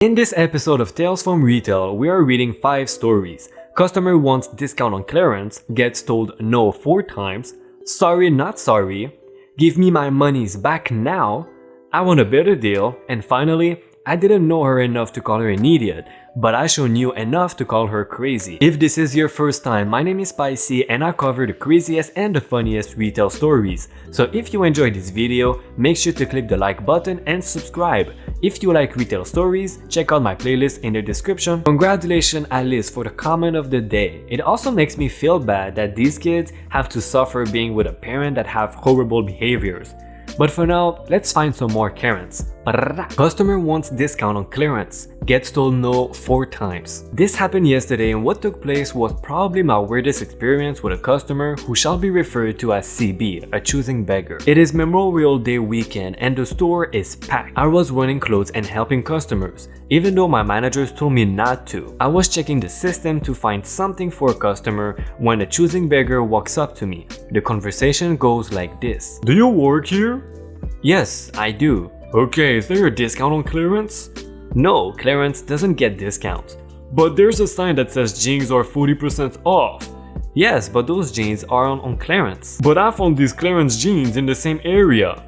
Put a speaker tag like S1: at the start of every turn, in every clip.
S1: In this episode of Tales from Retail, we are reading 5 stories. Customer wants discount on clearance, gets told no 4 times, sorry not sorry, give me my monies back now, I want a better deal, and finally, I didn't know her enough to call her an idiot, but I sure knew enough to call her crazy. If this is your first time, my name is Spicy and I cover the craziest and the funniest retail stories. So if you enjoyed this video, make sure to click the like button and subscribe. If you like retail stories, check out my playlist in the description. Congratulations Alice for the comment of the day. It also makes me feel bad that these kids have to suffer being with a parent that have horrible behaviors. But for now, let's find some more Karens. Customer wants discount on clearance, gets told no 4 times. This happened yesterday and what took place was probably my weirdest experience with a customer who shall be referred to as CB, a choosing beggar. It is Memorial Day weekend and the store is packed. I was running clothes and helping customers, even though my managers told me not to. I was checking the system to find something for a customer when a choosing beggar walks up to me. The conversation goes like this.
S2: Do you work here?
S1: Yes, I do.
S2: Okay, is there a discount on clearance?
S1: No, clearance doesn't get discounts.
S2: But there's a sign that says jeans are 40% off.
S1: Yes, but those jeans are on clearance.
S2: But I found these clearance jeans in the same area.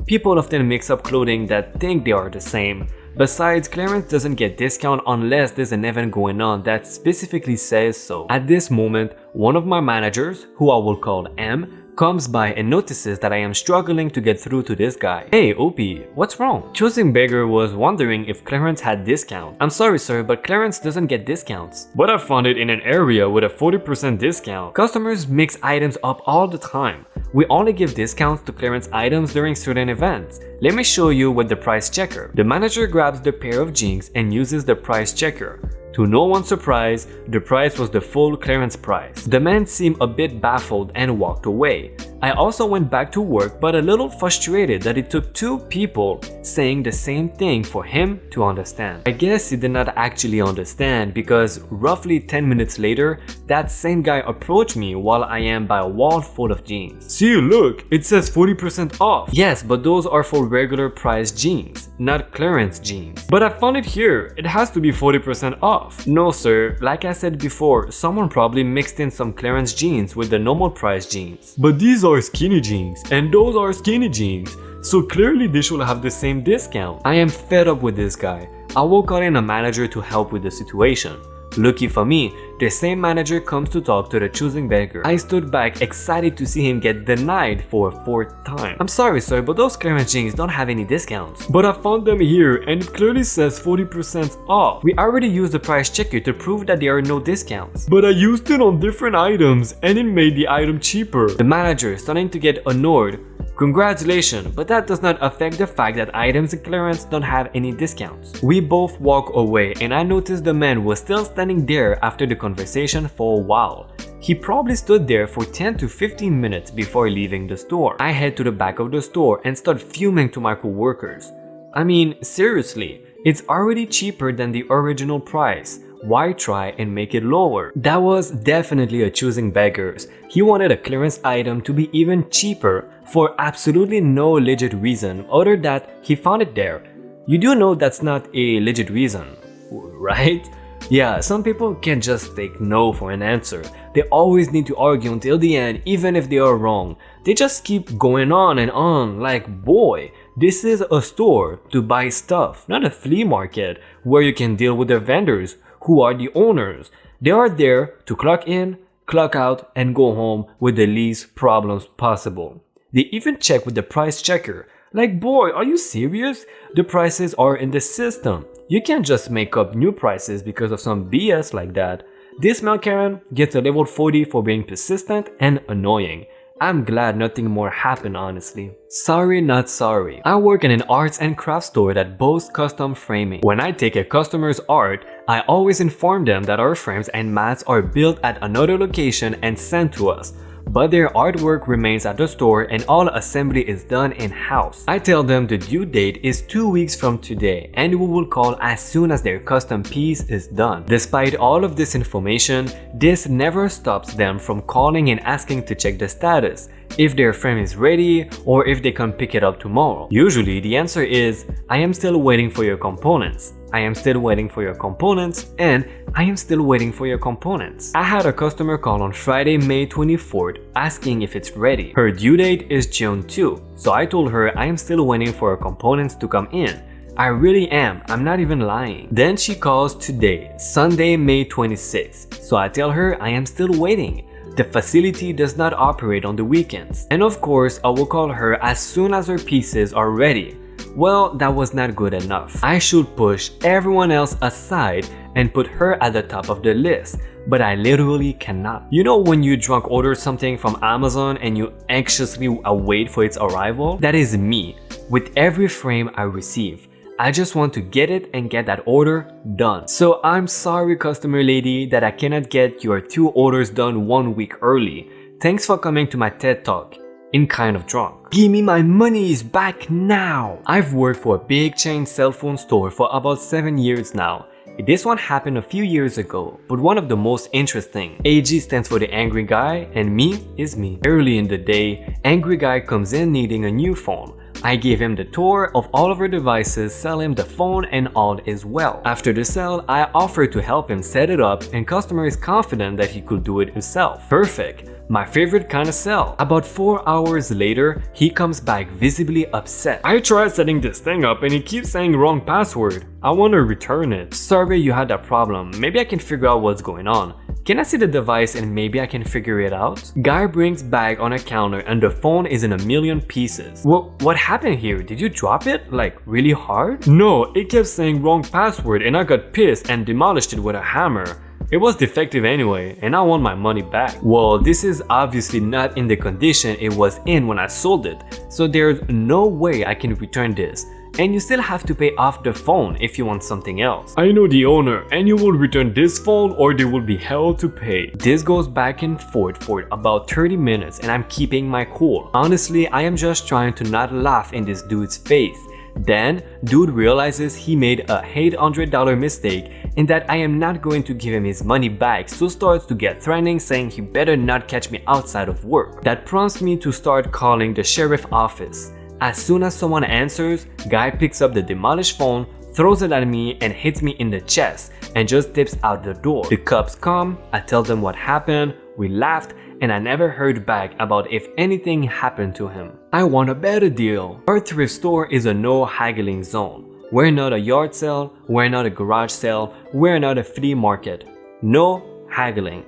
S1: People often mix up clothing that think they are the same. Besides, clearance doesn't get discount unless there's an event going on that specifically says so. At this moment, one of my managers, who I will call M, comes by and notices that I am struggling to get through to this guy. Hey OP, what's wrong? Choosing beggar was wondering if clearance had discount. I'm sorry sir, but clearance doesn't get discounts.
S2: But I found it in an area with a 40% discount.
S1: Customers mix items up all the time. We only give discounts to clearance items during certain events. Let me show you with the price checker. The manager grabs the pair of jeans and uses the price checker. To no one's surprise, the price was the full clearance price. The man seemed a bit baffled and walked away. I also went back to work but a little frustrated that it took 2 people saying the same thing for him to understand. I guess he did not actually understand because roughly 10 minutes later, that same guy approached me while I am by a wall full of jeans.
S2: See, look, it says 40% off.
S1: Yes, but those are for regular price jeans, not clearance jeans.
S2: But I found it here, it has to be 40% off.
S1: No sir, like I said before, someone probably mixed in some clearance jeans with the normal price jeans.
S2: But these are skinny jeans and those are skinny jeans, so clearly they should have the same discount.
S1: I am fed up with this guy. I will call in a manager to help with the situation. Lucky for me, the same manager comes to talk to the choosing beggar. I stood back excited to see him get denied for a 4th time. I'm sorry sir, but those clearance jeans don't have any discounts.
S2: But I found them here and it clearly says 40% off.
S1: We already used the price checker to prove that there are no discounts.
S2: But I used it on different items and it made the item cheaper.
S1: The manager is starting to get annoyed. Congratulations, but that does not affect the fact that items in clearance don't have any discounts. We both walk away and I noticed the man was still standing there after the conversation for a while. He probably stood there for 10 to 15 minutes before leaving the store. I head to the back of the store and start fuming to my coworkers. I mean, seriously, it's already cheaper than the original price. Why try and make it lower? That was definitely a choosing beggars. He wanted a clearance item to be even cheaper for absolutely no legit reason other than he found it there. You do know that's not a legit reason, right? Yeah, some people can't just take no for an answer. They always need to argue until the end even if they are wrong. They just keep going on and on like, boy, this is a store to buy stuff, not a flea market where you can deal with the vendors who are the owners. They are there to clock in, clock out, and go home with the least problems possible. They even check with the price checker. Like, boy, are you serious? The prices are in the system. You can't just make up new prices because of some BS like that. This Mel Karen gets a level 40 for being persistent and annoying. I'm glad nothing more happened, honestly. Sorry not sorry. I work in an arts and crafts store that boasts custom framing. When I take a customer's art, I always inform them that our frames and mats are built at another location and sent to us. but their artwork remains at the store and all assembly is done in-house. I tell them the due date is 2 weeks from today and we will call as soon as their custom piece is done. Despite all of this information, this never stops them from calling and asking to check the status. if their frame is ready, or if they can pick it up tomorrow. Usually the answer is, I am still waiting for your components. I am still waiting for your components, and I am still waiting for your components. I had a customer call on Friday, May 24th asking if it's ready. Her due date is June 2, so I told her I am still waiting for her components to come in. I really am, I'm not even lying. Then she calls today, Sunday, May 26th, so I tell her I am still waiting. The facility does not operate on the weekends. And of course, I will call her as soon as her pieces are ready. Well, that was not good enough. I should push everyone else aside and put her at the top of the list, but I literally cannot. You know when you drunk order something from Amazon and you anxiously await for its arrival? That is me, with every frame I receive. I just want to get it and get that order done. So I'm sorry, customer lady, that I cannot get your 2 orders done 1 week early. Thanks for coming to my TED Talk. In kind of drunk. Give me my monies back now! I've worked for a big chain cell phone store for about 7 years now. This one happened a few years ago, but one of the most interesting. AG stands for the angry guy, and me is me. Early in the day, angry guy comes in needing a new phone. I gave him the tour of all of our devices, sell him the phone, and all is well. After the sale, I offered to help him set it up, and customer is confident that he could do it himself. Perfect. My favorite kind of sell. About 4 hours later, he comes back visibly upset. I tried setting this thing up and it keeps saying wrong password. I want to return it. Sorry you had that problem. Maybe I can figure out what's going on. Can I see the device and maybe I can figure it out? Guy brings bag on a counter and the phone is in a million pieces. What happened here? Did you drop it? Like really hard? No, it kept saying wrong password and I got pissed and demolished it with a hammer. It was defective anyway, and I want my money back. Well, this is obviously not in the condition it was in when I sold it, so there's no way I can return this. And you still have to pay off the phone if you want something else.
S2: I know the owner, and you will return this phone or there will be hell to pay.
S1: This goes back and forth for about 30 minutes and I'm keeping my cool. Honestly, I am just trying to not laugh in this dude's face. Then, dude realizes he made a $800 mistake and that I am not going to give him his money back, so starts to get threatening, saying he better not catch me outside of work. That prompts me to start calling the sheriff office. As soon as someone answers, guy picks up the demolished phone, throws it at me and hits me in the chest and just tips out the door. The cops come, I tell them what happened, we laughed, and I never heard back about if anything happened to him. I want a better deal. Our thrift store is a no haggling zone. We're not a yard sale, we're not a garage sale, we're not a flea market. No haggling.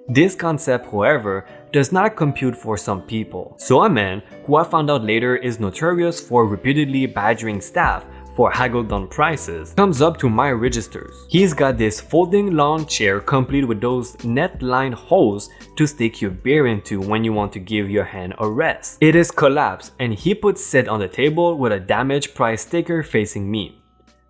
S1: This concept, however, does not compute for some people. So a man, who I found out later is notorious for repeatedly badgering staff for haggled on prices, comes up to my registers. He's got this folding lawn chair complete with those net-lined holes to stick your beer into when you want to give your hand a rest. It is collapsed and he puts it on the table with a damaged price sticker facing me.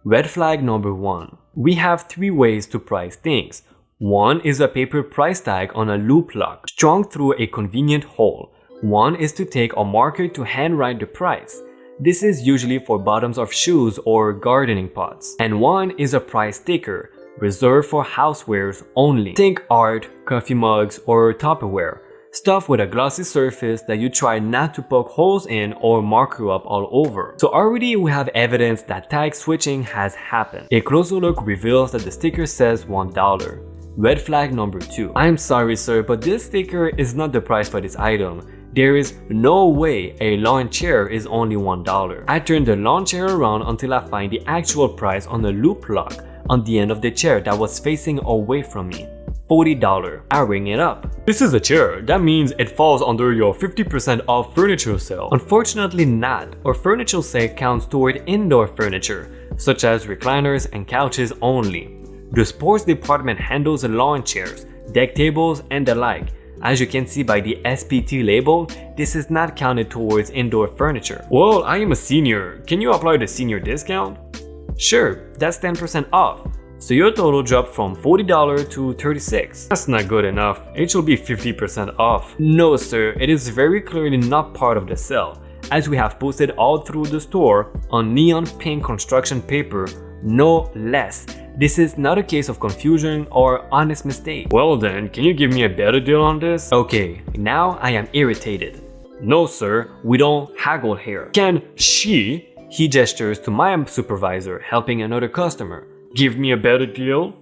S1: Red flag number 1. We have 3 ways to price things. One is a paper price tag on a loop lock, strung through a convenient hole. One is to take a marker to handwrite the price. This is usually for bottoms of shoes or gardening pots. And one is a price sticker, reserved for housewares only. Think art, coffee mugs, or Tupperware. Stuff with a glossy surface that you try not to poke holes in or marker up all over. So already we have evidence that tag switching has happened. A closer look reveals that the sticker says $1. Red flag number 2. I'm sorry sir, but this sticker is not the price for this item. There is no way a lawn chair is only $1. I turn the lawn chair around until I find the actual price on the loop lock on the end of the chair that was facing away from me. $40. I ring it up.
S2: This is a chair. That means it falls under your 50% off furniture sale.
S1: Unfortunately not. Our furniture sale counts toward indoor furniture, such as recliners and couches only. The sports department handles lawn chairs, deck tables, and the like. As you can see by the SPT label, this is not counted towards indoor furniture.
S2: Well, I am a senior. Can you apply the senior discount?
S1: Sure, that's 10% off. So your total dropped from $40 to $36.
S2: That's not good enough. It should be 50% off.
S1: No sir, it is very clearly not part of the sale, as we have posted all through the store on neon pink construction paper, no less. This is not a case of confusion or honest mistake.
S2: Well then, can you give me a better deal on this?
S1: Okay, now I am irritated. No sir, we don't haggle here.
S2: Can she,
S1: He gestures to my supervisor helping another customer.
S2: give me a better deal?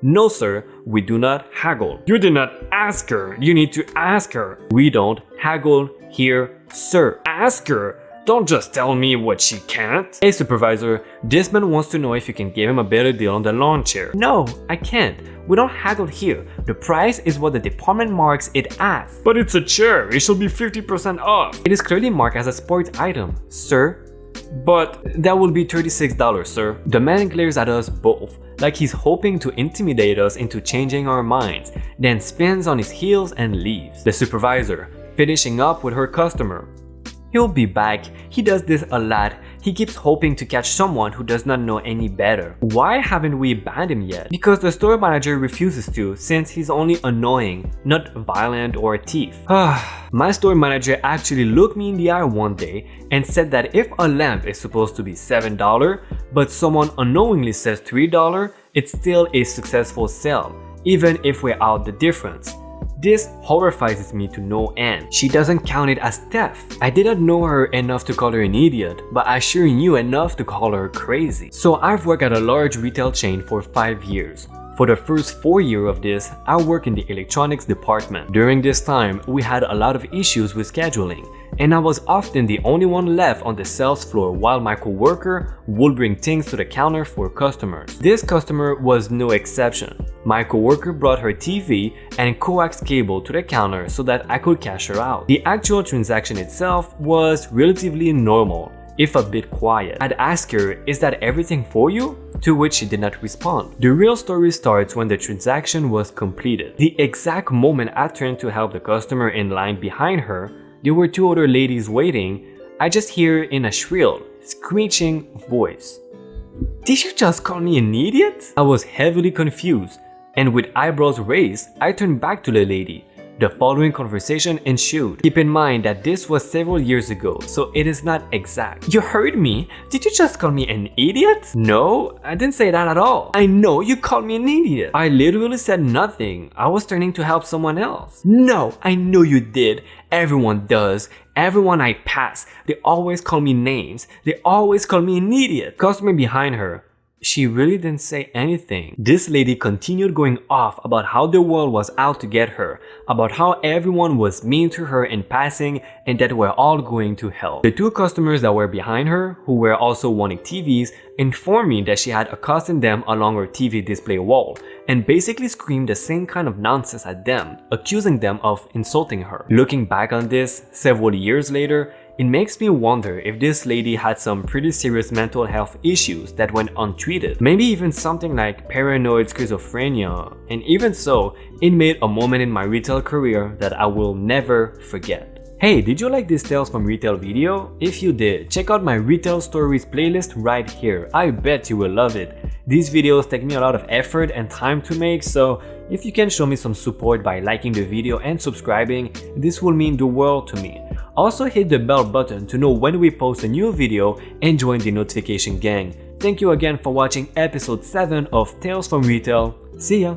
S1: No sir, we do not haggle.
S2: You did not ask her. You need to ask her.
S1: We don't haggle here, sir.
S2: Ask her. Don't just tell me what she can't.
S1: Hey supervisor, this man wants to know if you can give him a better deal on the lawn chair. No, I can't. We don't haggle here. The price is what the department marks it as.
S2: But it's a chair. It should be 50% off.
S1: It is clearly marked as a sports item, sir.
S2: But
S1: that will be $36, sir. The man glares at us both, like he's hoping to intimidate us into changing our minds, then spins on his heels and leaves. The supervisor, finishing up with her customer. He'll be back. He does this a lot. He keeps hoping to catch someone who does not know any better. Why haven't we banned him yet? Because the store manager refuses to, since he's only annoying, not violent or a thief. My store manager actually looked me in the eye one day and said that if a lamp is supposed to be $7, but someone unknowingly says $3, it's still a successful sale, even if we're out the difference. This horrifies me to no end. She doesn't count it as theft. I did not know her enough to call her an idiot, but I sure knew enough to call her crazy. So I've worked at a large retail chain for 5 years. For the first 4 years of this, I worked in the electronics department. During this time, we had a lot of issues with scheduling, and I was often the only one left on the sales floor while my coworker would bring things to the counter for customers. This customer was no exception. My coworker brought her TV and coax cable to the counter so that I could cash her out. The actual transaction itself was relatively normal, if a bit quiet. I'd ask her, "Is that everything for you?" To which she did not respond. The real story starts when the transaction was completed. The exact moment I turned to help the customer in line behind her, there were 2 other ladies waiting. I just hear in a shrill, screeching voice, "Did you just call me an idiot?" I was heavily confused, and with eyebrows raised, I turned back to the lady. The following conversation ensued. Keep in mind that this was several years ago, so it is not exact. "You heard me? Did you just call me an idiot?" "No, I didn't say that at all." "I know you called me an idiot." "I literally said nothing. I was turning to help someone else." "No, I know you did. Everyone does. Everyone I pass. They always call me names. They always call me an idiot." Customer behind her. She really didn't say anything. This lady continued going off about how the world was out to get her, about how everyone was mean to her in passing and that we're all going to hell. The 2 customers that were behind her, who were also wanting TVs, informed me that she had accosted them along her TV display wall and basically screamed the same kind of nonsense at them, accusing them of insulting her. Looking back on this several years later, it makes me wonder if this lady had some pretty serious mental health issues that went untreated. Maybe even something like paranoid schizophrenia. And even so, it made a moment in my retail career that I will never forget. Hey, did you like this Tales from Retail video? If you did, check out my Retail Stories playlist right here. I bet you will love it. These videos take me a lot of effort and time to make, so if you can show me some support by liking the video and subscribing, this will mean the world to me. Also hit the bell button to know when we post a new video and join the notification gang. Thank you again for watching episode 7 of Tales from Retail. See ya!